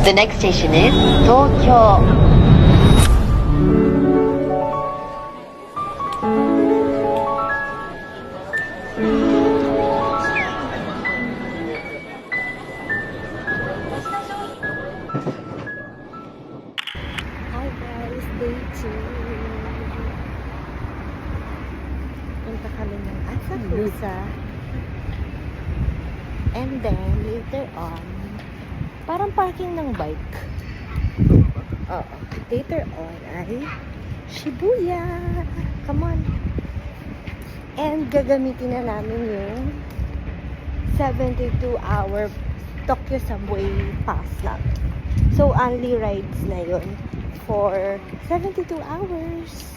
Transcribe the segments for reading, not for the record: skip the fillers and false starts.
The next station is Tokyo. Hi guys, day 2. Punta kami ng Asakusa. And then, later on, parang parking ng bike. Oo. Later on ay Shibuya. Come on. And gagamitin na namin yung 72-hour Tokyo Subway Pass na. So, only rides na yun for 72 hours.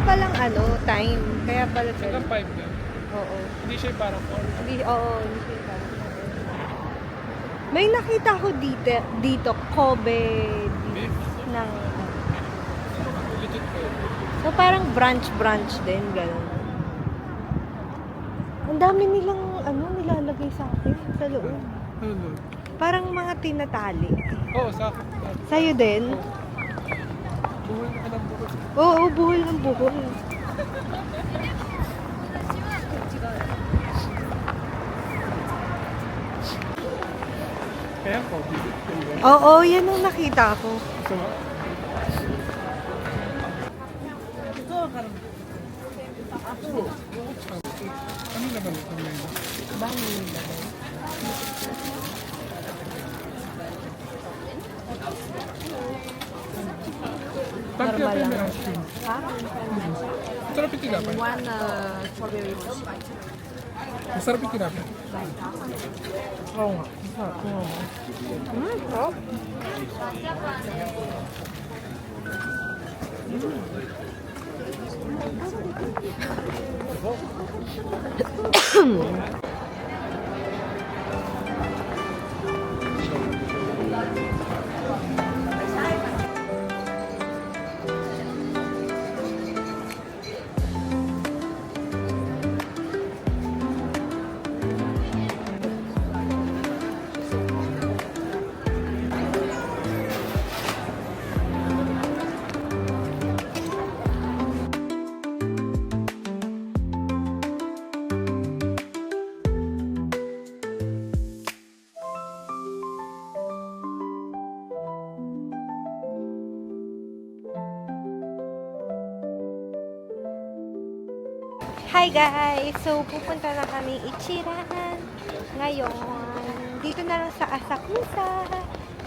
Palang time. Kaya pala Hanggang 5 lang. Oo. Hindi siya parang 4. Hindi parang may nakita ko dito Kobe Beef. ng Legit ko. so parang branch din gano'n. Ang dami nilang nilalagay sa akin sa loob. Ano? Parang mga tinatali. Oo, sakit. Sa'yo din? Buhay na ka ng buhay. Oo, buhol ng buhol. Kaya ko. Oo, yan ang nakita ko. So, ano naman ito ngayon? Bangin. Bakit Normal yung lang. may ice cream? Ha? Masarap yung tinapay. One strawberry rose. Masarap yung tinapay. Oo nga. Masarap. Oo nga. Oh. Hi guys! So, pupunta na kami Ichiran ngayon. Dito na lang sa Asakusa.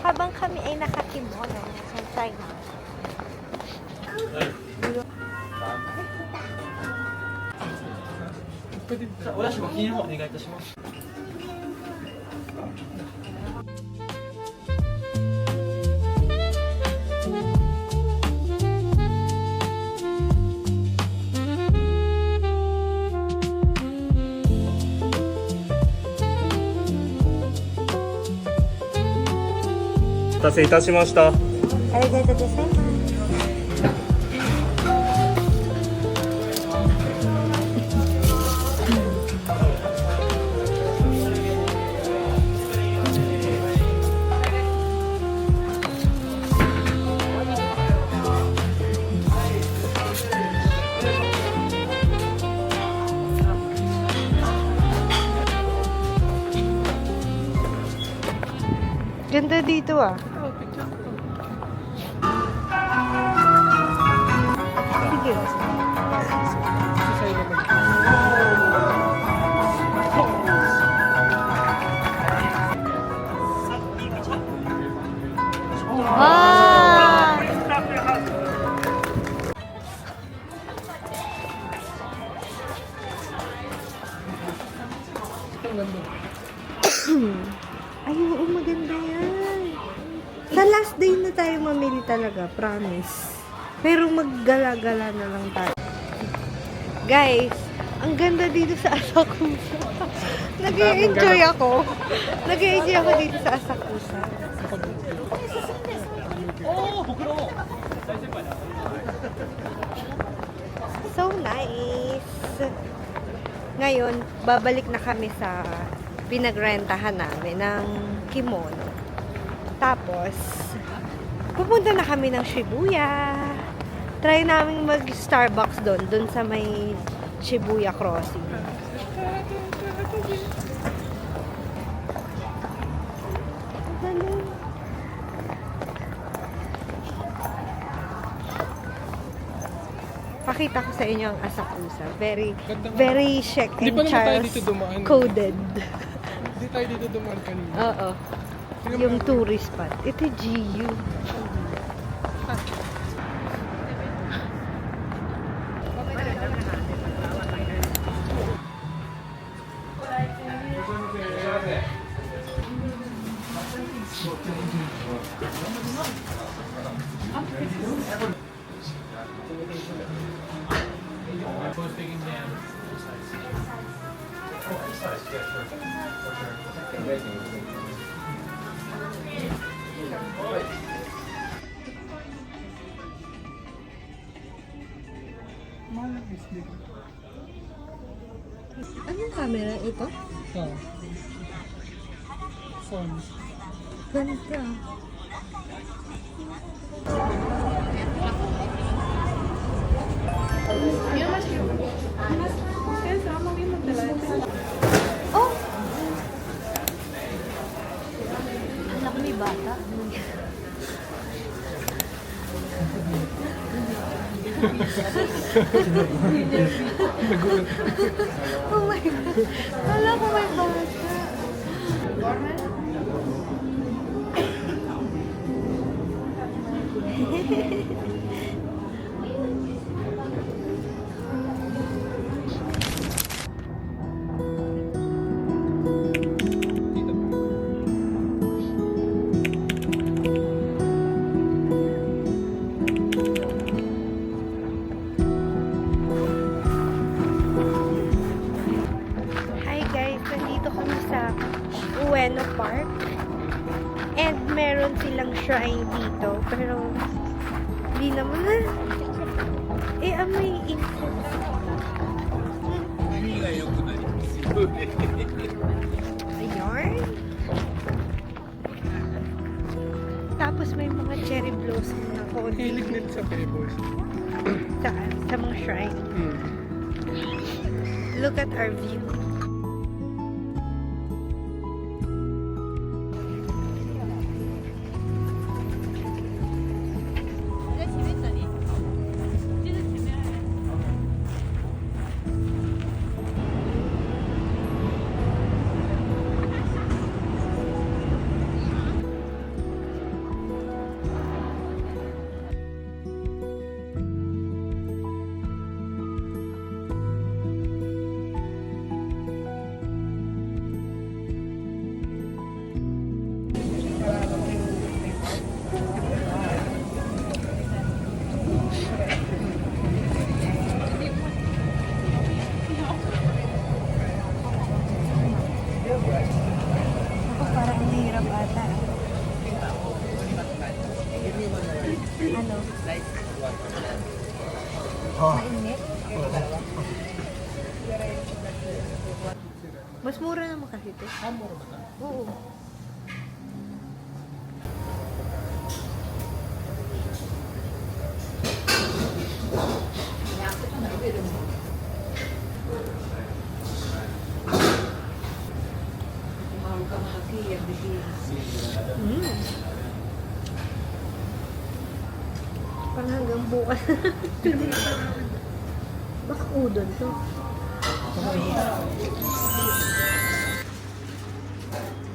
Habang kami ay nakakimono sa China. お出汁も金の方お願いいたします。お待たせいたしました。ありがとうございます。Ganda dito ah. Sige. Sasay naman. Wow! Ay, oo, maganda yan. tayong mamili talaga, promise. Pero maggala-gala na lang tayo. Guys, ang ganda dito sa Asakusa. Nag-i-enjoy ako. Nag-i-enjoy ako dito sa Asakusa. So nice. Ngayon, babalik na kami sa pinagrentahan namin ng kimono. Tapos, pupunta na kami ng Shibuya. Try namin mag-Starbucks doon sa may Shibuya Crossing. Galing. Pakita ko sa inyo ang Asakusa. Very chic Di and pa naman tayo Charles dito dumaan. coded. Hindi tayo dito dumaan kanina. Oo. Yung tourist spot. Ito GU. Anong camera ito? Oh. Phone. Ganda. Oh! Anak, may bata. Oh my God. Wala ko may bata. Hi guys, nandito kami sa Ueno Park. And meron silang shrine dito. Pero, di naman na. May incense. Ayun. Tapos may mga cherry blossom na konti. Hilig nila sa pebbles. Sa mga shrine. Look at our view. Ako parang nahihirap ata. Ano? Mainit? Mas mura naman kasi ito. Mura ba ito? Oo. Parang hanggang bukas. Baka udon to.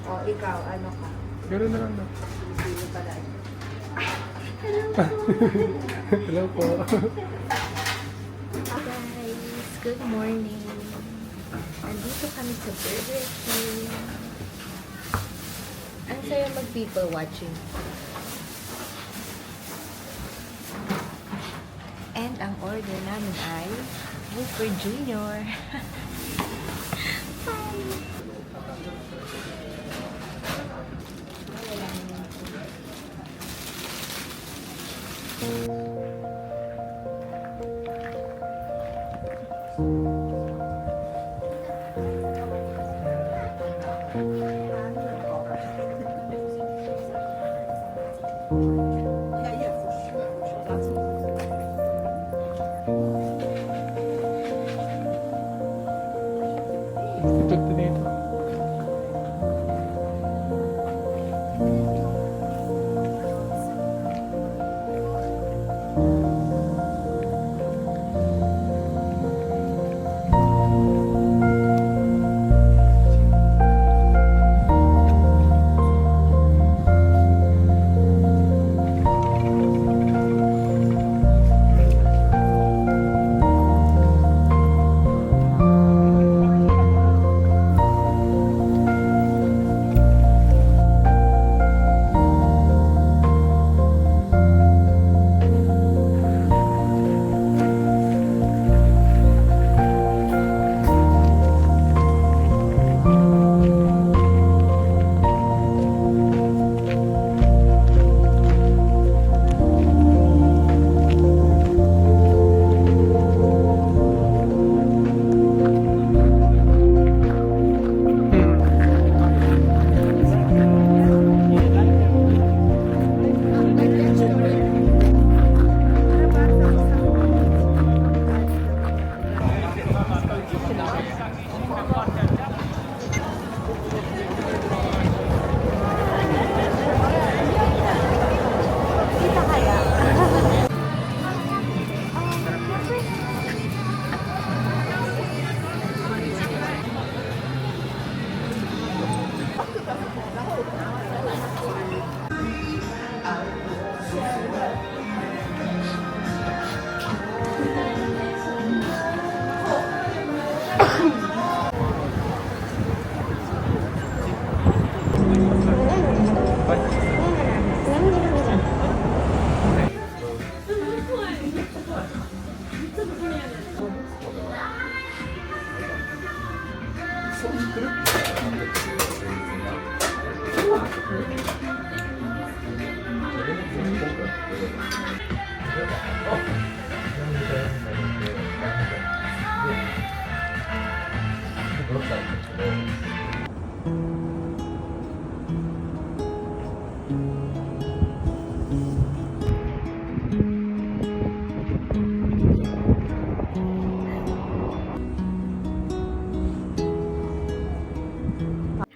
O, ikaw, ano ka? Gano'n na lang na. Sino pala? Hello po. Guys, good morning. Andito kami sa Burger King. Ang saya mag-people watching. in-order namin ay Whopper Junior. Ito dito.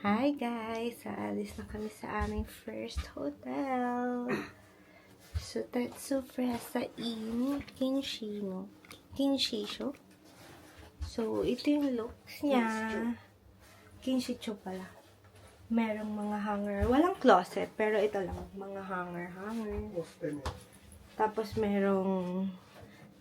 Hi guys! Aalis na kami sa aming first hotel. So, Tetsu Fresa in Kinshisho. So, ito yung looks niya. Kinshicho pala. Merong mga hanger. Walang closet, pero ito lang. Mga hanger. Tapos, merong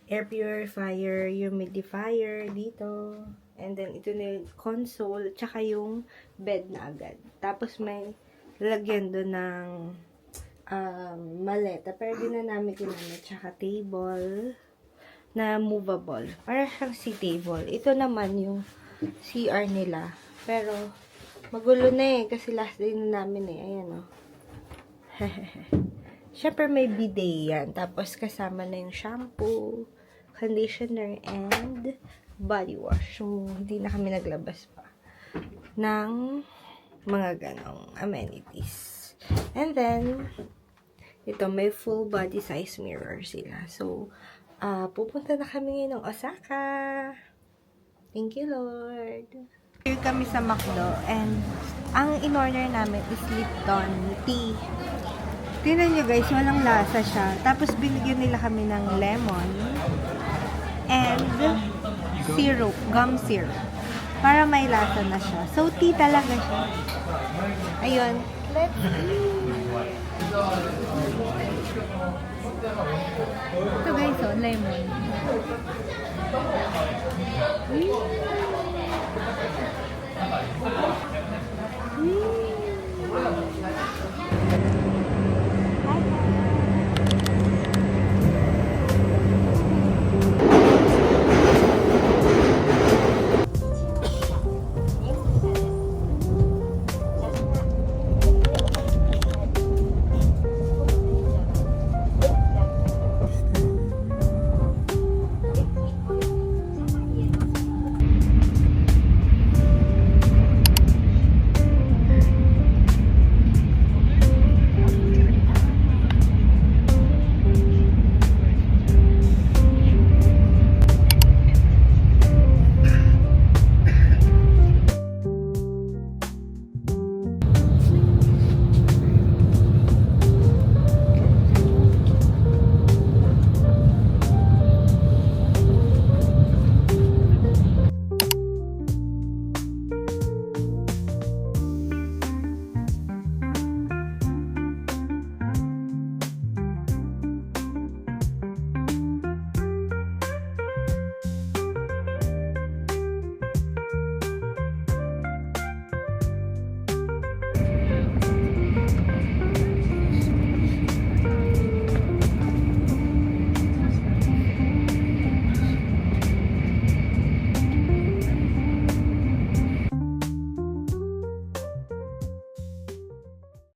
air purifier, humidifier dito. And then, ito na yung console, tsaka yung bed na agad. Tapos, may lagyan doon ng maleta. Pero di na namin ginamit. Tsaka table na movable. Para siyang sea table. Ito naman yung CR nila. Pero, magulo na eh. Kasi last day na namin eh. Ayan o. Siyempre, may bidet yan. Tapos, kasama na yung shampoo, conditioner, and body wash. So, hindi na kami naglabas pa ng mga ganong amenities. And then, ito, may full body size mirror sila. So, pupunta na kami ngayon ng Osaka. Thank you, Lord. Here kami sa McDo, and ang in-order namin is Lipton tea. Tingnan nyo guys, walang lasa siya. Tapos, binigyan nila kami ng lemon and syrup, gum syrup. Para may lasa na siya. So, tea talaga siya. Ayun. Let's ito guys, oh, lemon.